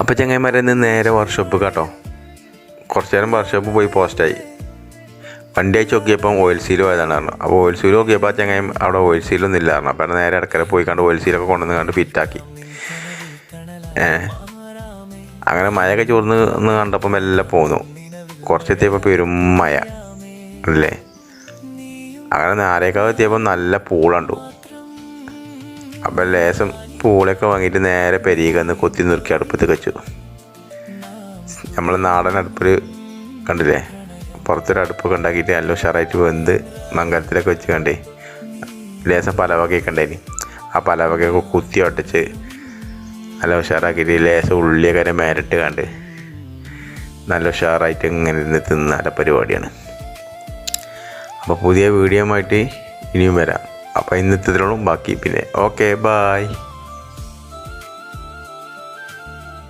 അപ്പോൾ ചങ്ങായിമാരെ ഇന്ന് നേരെ വർക്ക്ഷോപ്പ് കേട്ടോ. കുറച്ച് നേരം വർക്ക്ഷോപ്പ് പോയി പോസ്റ്റായി. വണ്ടി അയച്ച് നോക്കിയപ്പം ഓയിൽ സീൽ പോയതാണ് പറഞ്ഞു. അപ്പോൾ ഓയിൽ സീൽ നോക്കിയപ്പോൾ ചങ്ങായി അവിടെ ഓയിൽ സീലൊന്നും ഇല്ല പറഞ്ഞു. അപ്പോൾ നേരെ ഇടക്കര പോയി കണ്ട് ഓയിൽ സീലൊക്കെ കൊണ്ടുവന്ന് കണ്ട് ഫിറ്റാക്കി. അങ്ങനെ മഴയൊക്കെ ചോർന്ന് കണ്ടപ്പോൾ മെല്ലെ പോന്നു. കുറച്ചെത്തിയപ്പോൾ പെരും മഴ അല്ലേ. അങ്ങനെ നാലേക്കാവ് എത്തിയപ്പോൾ നല്ല പൂളുണ്ടു. അപ്പം ലേശം പൂളൊക്കെ വാങ്ങിയിട്ട് നേരെ പെരീകന്ന് കൊത്തി നുറുക്കി അടുപ്പത്ത് വെച്ചു. നമ്മൾ നാടൻ അടുപ്പിൽ കണ്ടില്ലേ, പുറത്തൊരു അടുപ്പൊക്കെ ഉണ്ടാക്കിയിട്ട് നല്ല ഉഷാറായിട്ട് വെന്ത് മംഗലത്തിലൊക്കെ വെച്ച് കണ്ടേ ലേശം പലവകയൊക്കെ ഉണ്ടായിന്. ആ പലവകയൊക്കെ കുത്തി ഒട്ടിച്ച് നല്ല ഉഷാറാക്കിയിട്ട് ലേശം ഉള്ളിയൊക്കെ മേലിട്ട് കണ്ട് നല്ല ഉഷാറായിട്ട് ഇങ്ങനെ ഇരുന്ന് തിന്നാല പരിപാടിയാണ്. അപ്പോൾ പുതിയ വീഡിയോ ആയിട്ട് ഇനിയും വരാം. അപ്പോൾ ഇന്നത്തെ ഇതിനോടും ബാക്കി പിന്നെ ഓക്കെ ബായ്.